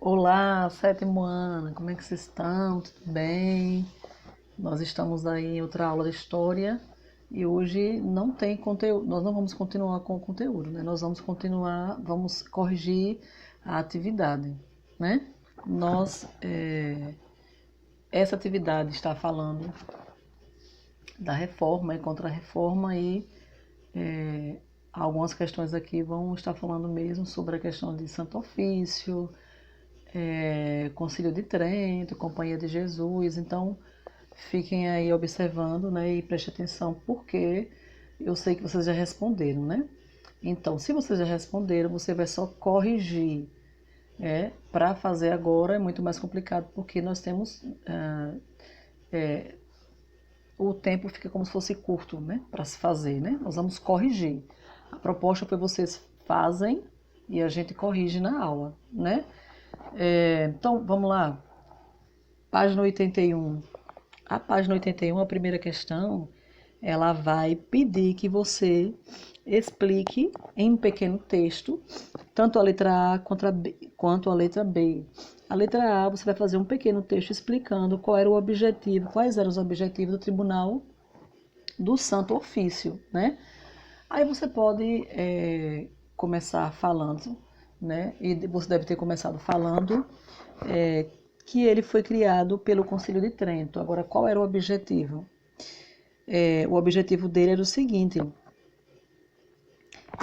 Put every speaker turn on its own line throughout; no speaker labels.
Olá, sétimo ano, como é que vocês estão? Tudo bem? Nós estamos aí em outra aula de história e hoje não tem conteúdo, nós não vamos continuar com o conteúdo, né? Nós vamos continuar, vamos corrigir a atividade, né? Nós, essa atividade está falando da reforma e contra-reforma e algumas questões aqui vão estar falando mesmo sobre a questão de Santo Ofício, Concílio de Trento, Companhia de Jesus. Então, fiquem aí observando, né, e preste atenção, porque eu sei que vocês já responderam, né? Então, se vocês já responderam, você vai só corrigir. Para fazer agora é muito mais complicado, porque nós temos o tempo fica como se fosse curto, né, para se fazer, né? Nós vamos corrigir. A proposta foi vocês fazem e a gente corrige na aula, né? Então, vamos lá. Página 81. A página 81, a primeira questão, ela vai pedir que você explique em um pequeno texto, tanto a letra A quanto a letra B. A letra A, você vai fazer um pequeno texto explicando qual era o objetivo, quais eram os objetivos do Tribunal do Santo Ofício, né? Aí você pode começar falando, né? E você deve ter começado falando que ele foi criado pelo Concílio de Trento. Agora, qual era o objetivo? O objetivo dele era o seguinte: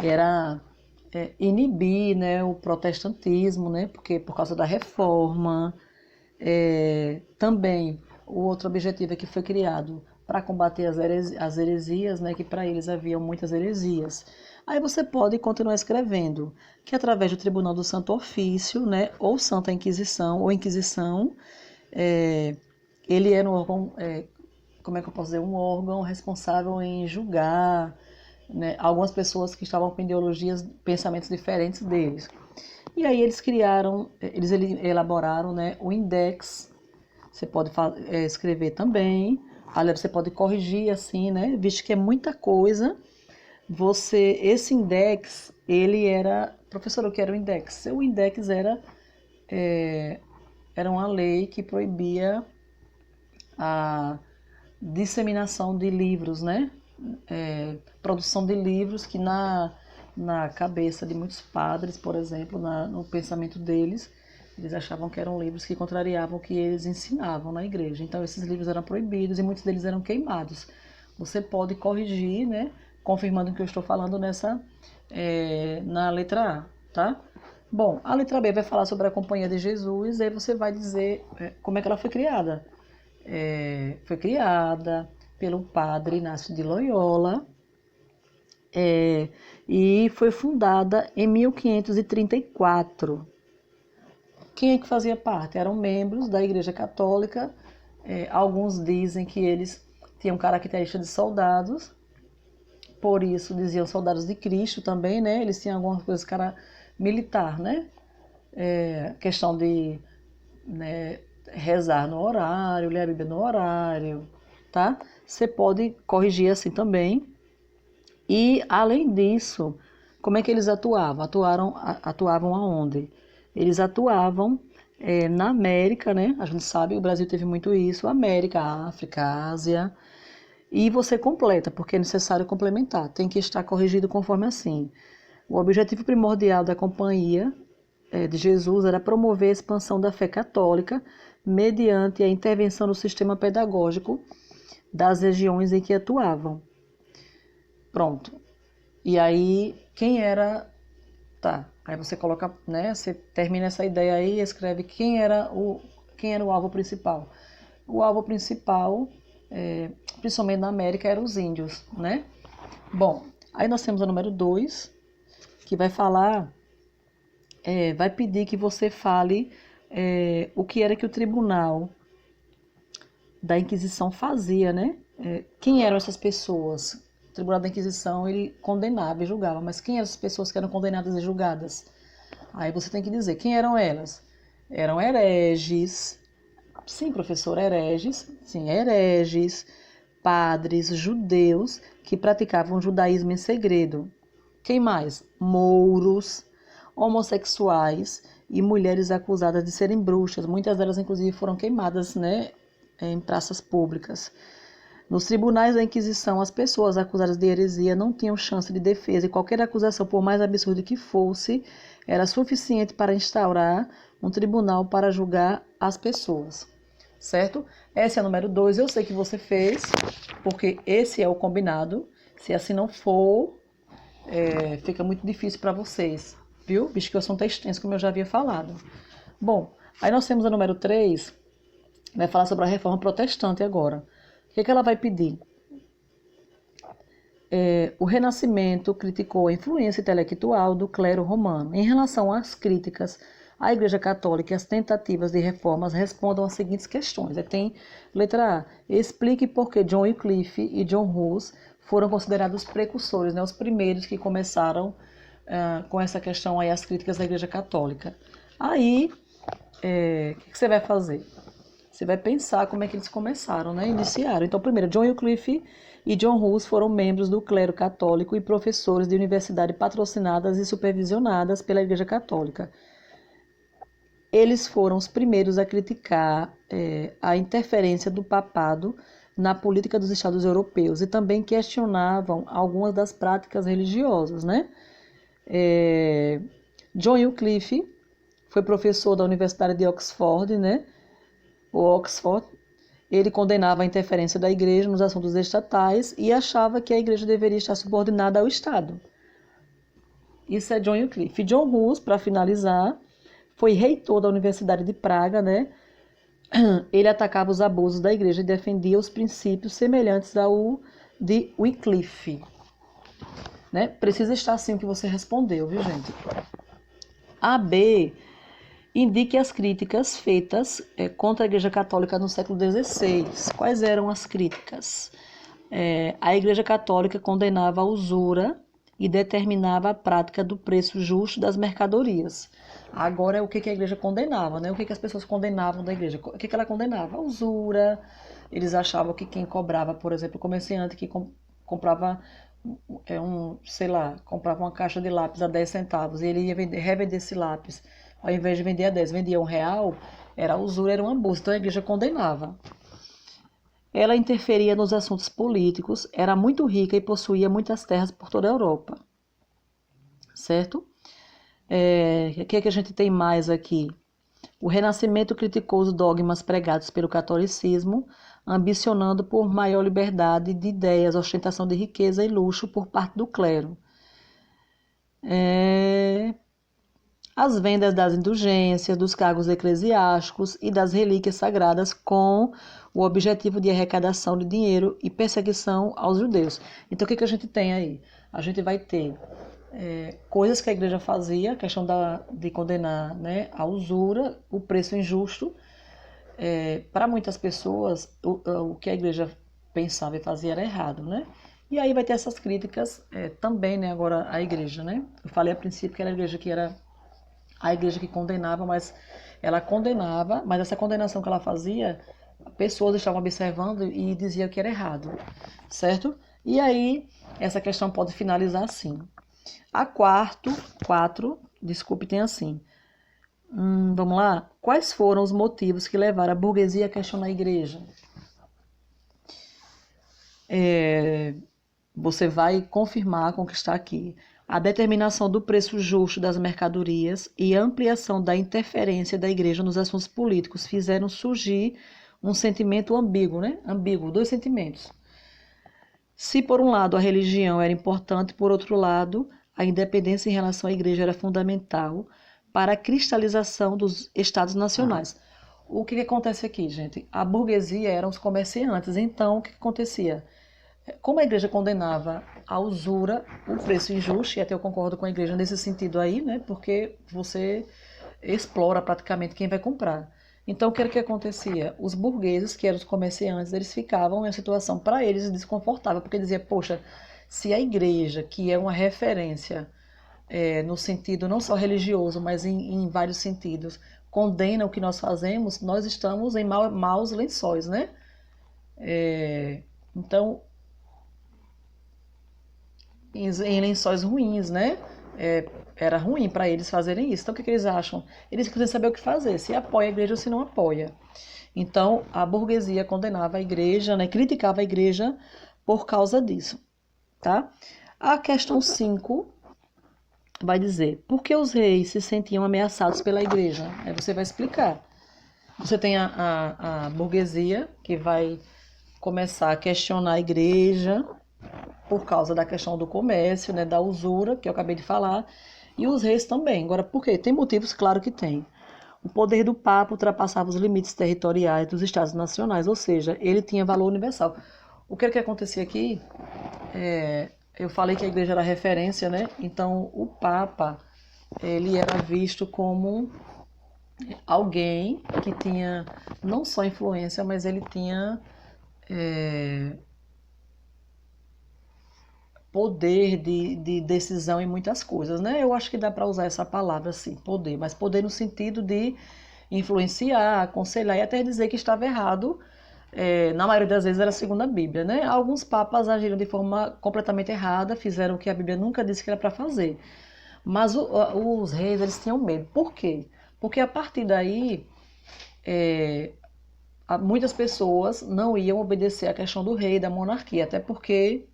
era inibir, né, o protestantismo, né, porque por causa da reforma. Também o outro objetivo é que foi criado para combater as heresias, né, que para eles haviam muitas heresias. Aí você pode continuar escrevendo que através do Tribunal do Santo Ofício, né, ou Santa Inquisição, ou Inquisição, ele era um órgão, como é que eu posso dizer, um órgão responsável em julgar, né, algumas pessoas que estavam com ideologias, pensamentos diferentes deles. E aí eles criaram, eles elaboraram, né, o index. Você pode escrever também. Aliás, você pode corrigir assim, né? Visto que é muita coisa. Esse index, ele era, professor, o que era o index? O index era uma lei que proibia a disseminação de livros, né? Produção de livros que na cabeça de muitos padres, por exemplo, no pensamento deles, eles achavam que eram livros que contrariavam o que eles ensinavam na igreja. Então, esses livros eram proibidos e muitos deles eram queimados. Você pode corrigir, né? Confirmando o que eu estou falando na letra A, tá? Bom, a letra B vai falar sobre a Companhia de Jesus, e aí você vai dizer como é que ela foi criada. Foi criada pelo padre Inácio de Loyola, e foi fundada em 1534. Quem é que fazia parte? Eram membros da Igreja Católica. Alguns dizem que eles tinham características de soldados, por isso diziam soldados de Cristo também, né? Eles tinham alguma coisa cara militar, né? Questão de, né, rezar no horário, ler a Bíblia no horário, tá? Você pode corrigir assim também. E, além disso, como é que eles atuavam? Atuavam aonde? Eles atuavam na América, né? A gente sabe, o Brasil teve muito isso, América, África, Ásia. E você completa, porque é necessário complementar. Tem que estar corrigido conforme assim. O objetivo primordial da Companhia de Jesus era promover a expansão da fé católica mediante a intervenção no sistema pedagógico das regiões em que atuavam. Pronto. E aí, quem era... Tá, aí você coloca, né, você termina essa ideia aí e escreve quem era o alvo principal. O alvo principal, principalmente na América, eram os índios, né? Bom, aí nós temos a número 2, que vai falar, vai pedir que você fale o que era que o Tribunal da Inquisição fazia, né? Quem eram essas pessoas? O Tribunal da Inquisição, ele condenava e julgava, mas quem eram as pessoas que eram condenadas e julgadas? Aí você tem que dizer, quem eram elas? Eram hereges, sim, professor, hereges, padres, judeus, que praticavam o judaísmo em segredo. Quem mais? Mouros, homossexuais e mulheres acusadas de serem bruxas. Muitas delas, inclusive, foram queimadas, né, em praças públicas. Nos tribunais da Inquisição, as pessoas acusadas de heresia não tinham chance de defesa e qualquer acusação, por mais absurda que fosse, era suficiente para instaurar um tribunal para julgar as pessoas. Certo? Essa é a número 2. Eu sei que você fez, porque esse é o combinado. Se assim não for, fica muito difícil para vocês, viu? Visto que o assunto é extenso, como eu já havia falado. Bom, aí nós temos a número 3, vai falar sobre a reforma protestante agora. O que ela vai pedir? O Renascimento criticou a influência intelectual do clero romano. Em relação às críticas à Igreja Católica e às tentativas de reformas, respondam as seguintes questões. Tem letra A. Explique por que John Wycliffe e John Hus foram considerados precursores, né, os primeiros que começaram com essa questão aí, as críticas da Igreja Católica. Aí, o que você vai fazer? Você vai pensar como é que eles começaram, né? Iniciaram. Então, primeiro, John Wycliffe e John Hus foram membros do clero católico e professores de universidade patrocinadas e supervisionadas pela Igreja Católica. Eles foram os primeiros a criticar a interferência do papado na política dos estados europeus e também questionavam algumas das práticas religiosas, né? John Wycliffe foi professor da Universidade de Oxford, né? Oxford, ele condenava a interferência da igreja nos assuntos estatais e achava que a igreja deveria estar subordinada ao Estado. Isso é John Wycliffe. John Hus, para finalizar, foi reitor da Universidade de Praga, né? Ele atacava os abusos da igreja e defendia os princípios semelhantes ao de Wycliffe. Né? Precisa estar assim o que você respondeu, viu, gente? A B. Indique as críticas feitas contra a Igreja Católica no século XVI. Quais eram as críticas? A Igreja Católica condenava a usura e determinava a prática do preço justo das mercadorias. Agora é o que a Igreja condenava, né? O que as pessoas condenavam da Igreja? O que ela condenava? A usura. Eles achavam que quem cobrava, por exemplo, o comerciante que comprava comprava uma caixa de lápis a 10 centavos e ele ia revender esse lápis. Ao invés de vender a 10, vendia R$1, era usura, era um abuso. Então a igreja condenava. Ela interferia nos assuntos políticos, era muito rica e possuía muitas terras por toda a Europa. Certo? O que é que a gente tem mais aqui? O Renascimento criticou os dogmas pregados pelo catolicismo, ambicionando por maior liberdade de ideias, ostentação de riqueza e luxo por parte do clero. As vendas das indulgências, dos cargos eclesiásticos e das relíquias sagradas com o objetivo de arrecadação de dinheiro e perseguição aos judeus. Então, o que a gente tem aí? A gente vai ter coisas que a igreja fazia, a questão de condenar, né, a usura, o preço injusto. Para muitas pessoas, o que a igreja pensava e fazia era errado, né? E aí vai ter essas críticas também, né, agora a igreja, né? Eu falei a princípio que era a igreja que condenava, mas ela condenava, mas essa condenação que ela fazia, pessoas estavam observando e diziam que era errado, certo? E aí, essa questão pode finalizar assim. A 4, tem assim. Vamos lá? Quais foram os motivos que levaram a burguesia a questionar a igreja? Você vai confirmar com o que está aqui. A determinação do preço justo das mercadorias e a ampliação da interferência da igreja nos assuntos políticos fizeram surgir um sentimento ambíguo, né? Ambíguo, dois sentimentos. Se por um lado a religião era importante, por outro lado a independência em relação à igreja era fundamental para a cristalização dos estados nacionais. O que acontece aqui, gente? A burguesia eram os comerciantes, então o que acontecia? Como a igreja condenava a usura, o preço injusto, e até eu concordo com a igreja nesse sentido aí, né? Porque você explora praticamente quem vai comprar. Então, o que era que acontecia? Os burgueses, que eram os comerciantes, eles ficavam em uma situação para eles desconfortável, porque dizia, poxa, se a igreja, que é uma referência no sentido não só religioso, mas em vários sentidos, condena o que nós fazemos, nós estamos em maus lençóis, né? Então, em lençóis ruins, né? era ruim para eles fazerem isso. Então, o que eles acham? Eles queriam saber o que fazer, se apoia a igreja ou se não apoia. Então, a burguesia condenava a igreja, né, criticava a igreja por causa disso, tá? A questão 5 vai dizer, por que os reis se sentiam ameaçados pela igreja? Aí você vai explicar. Você tem a burguesia, que vai começar a questionar a igreja por causa da questão do comércio, né, da usura, que eu acabei de falar, e os reis também. Agora, por quê? Tem motivos? Claro que tem. O poder do Papa ultrapassava os limites territoriais dos Estados nacionais, ou seja, ele tinha valor universal. O que acontecia aqui? Eu falei que a igreja era referência, né? Então, o Papa, ele era visto como alguém que tinha não só influência, mas ele tinha poder de decisão em muitas coisas, né? Eu acho que dá para usar essa palavra assim, poder, mas poder no sentido de influenciar, aconselhar e até dizer que estava errado. Na maioria das vezes era segundo a Bíblia, né? Alguns papas agiram de forma completamente errada, fizeram o que a Bíblia nunca disse que era para fazer. Mas os reis, eles tinham medo. Por quê? Porque a partir daí, muitas pessoas não iam obedecer à questão do rei, da monarquia, até porque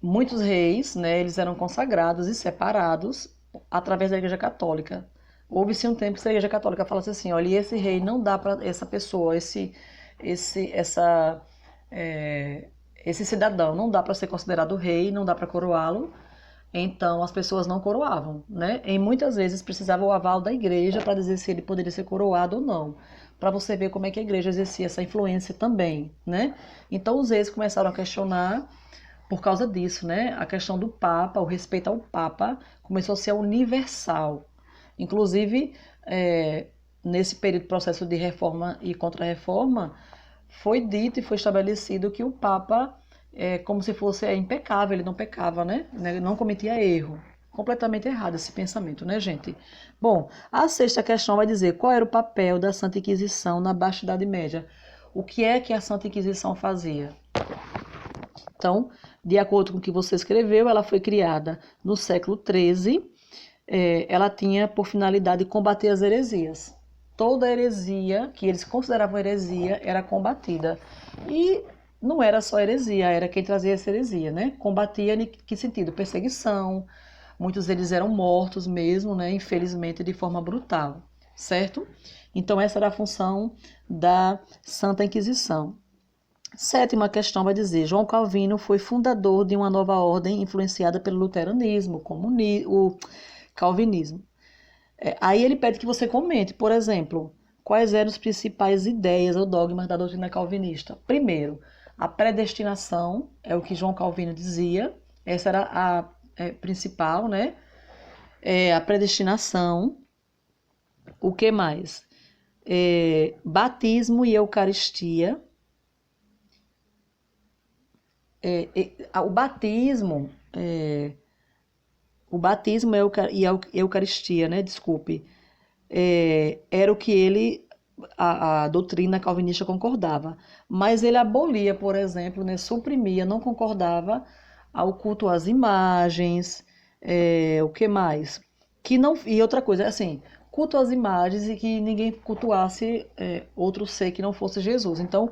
muitos reis, né, eles eram consagrados e separados através da Igreja Católica. Houve-se um tempo que a Igreja Católica falasse assim, olha, e esse rei não dá para essa pessoa, esse cidadão não dá para ser considerado rei, não dá para coroá-lo. Então as pessoas não coroavam, né? E muitas vezes precisava o aval da igreja para dizer se ele poderia ser coroado ou não, para você ver como é que a igreja exercia essa influência também, né? Então os reis começaram a questionar por causa disso, né? A questão do Papa, o respeito ao Papa começou a ser universal. Inclusive, nesse período de processo de reforma e contra-reforma, foi dito e foi estabelecido que o Papa como se fosse impecável, ele não pecava, né? Não cometia erro. Completamente errado esse pensamento, né, gente? Bom, a sexta questão vai dizer qual era o papel da Santa Inquisição na Baixa Idade Média. O que é que a Santa Inquisição fazia? Então, de acordo com o que você escreveu, ela foi criada no século XIII. Ela tinha por finalidade combater as heresias. Toda heresia que eles consideravam heresia era combatida. E não era só heresia, era quem trazia essa heresia, né? Combatia em que sentido? Perseguição. Muitos deles eram mortos mesmo, né? Infelizmente, de forma brutal, certo? Então, essa era a função da Santa Inquisição. Sétima questão vai dizer, João Calvino foi fundador de uma nova ordem influenciada pelo luteranismo, o calvinismo. Aí ele pede que você comente, por exemplo, quais eram as principais ideias ou dogmas da doutrina calvinista. Primeiro, a predestinação, é o que João Calvino dizia, essa era a principal, né? A predestinação. O que mais? Batismo e Eucaristia. O batismo e a Eucaristia, né? Desculpe, era o que a doutrina calvinista concordava, mas ele abolia, por exemplo, né, suprimia, não concordava ao culto às imagens, o que mais? Que não, e outra coisa, assim, culto às imagens e que ninguém cultuasse outro ser que não fosse Jesus. Então,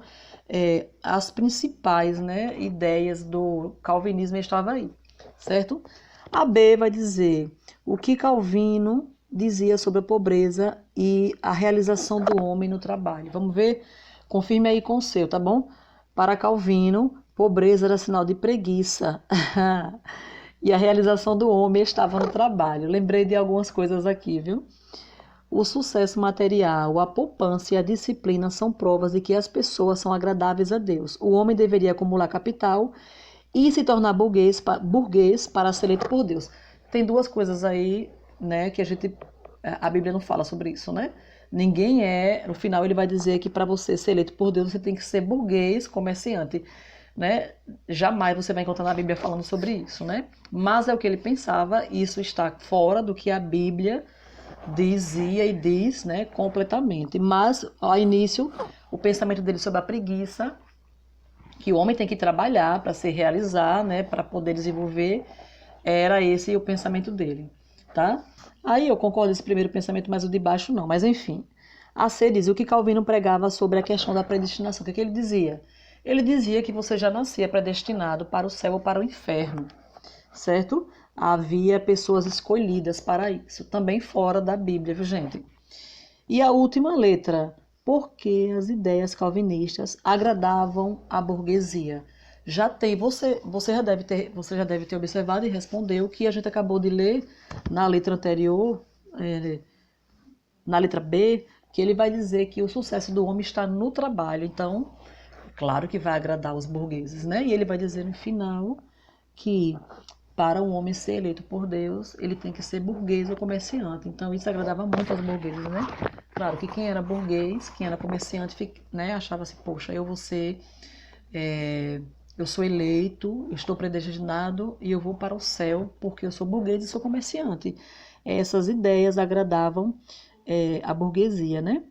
as principais, né, ideias do calvinismo estavam aí, certo? A B vai dizer o que Calvino dizia sobre a pobreza e a realização do homem no trabalho. Vamos ver? Confirme aí com o seu, tá bom? Para Calvino, pobreza era sinal de preguiça e a realização do homem estava no trabalho. Lembrei de algumas coisas aqui, viu? O sucesso material, a poupança e a disciplina são provas de que as pessoas são agradáveis a Deus. O homem deveria acumular capital e se tornar burguês para ser eleito por Deus. Tem duas coisas aí, né, que a Bíblia não fala sobre isso, né? Ninguém no final ele vai dizer que para você ser eleito por Deus, você tem que ser burguês, comerciante, né? Jamais você vai encontrar na Bíblia falando sobre isso, né? Mas é o que ele pensava, e isso está fora do que a Bíblia dizia e diz, né, completamente. Mas, ao início, o pensamento dele sobre a preguiça, que o homem tem que trabalhar para se realizar, né, para poder desenvolver, Era esse o pensamento dele, tá? Aí eu concordo com esse primeiro pensamento, mas o de baixo não. Mas enfim, a C diz o que Calvino pregava sobre a questão da predestinação. O que, é que ele dizia? Ele dizia que você já nascia predestinado para o céu ou para o inferno, certo? Havia pessoas escolhidas para isso, também fora da Bíblia, viu, gente? E a última letra, porque as ideias calvinistas agradavam a burguesia. Já tem, você já deve ter observado e respondeu que a gente acabou de ler na letra anterior, na letra B, que ele vai dizer que o sucesso do homem está no trabalho. Então, claro que vai agradar os burgueses, né? E ele vai dizer no final que para um homem ser eleito por Deus, ele tem que ser burguês ou comerciante. Então isso agradava muito aos burgueses, né? Claro que quem era burguês, quem era comerciante, né, achava assim, poxa, eu vou ser, eu sou eleito, estou predestinado e eu vou para o céu porque eu sou burguês e sou comerciante. Essas ideias agradavam a burguesia, né?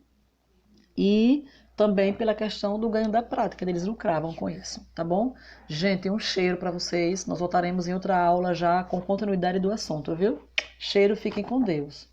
E também pela questão do ganho da prática, eles lucravam com isso, tá bom? Gente, um cheiro para vocês. Nós voltaremos em outra aula já com continuidade do assunto, viu? Cheiro, fiquem com Deus.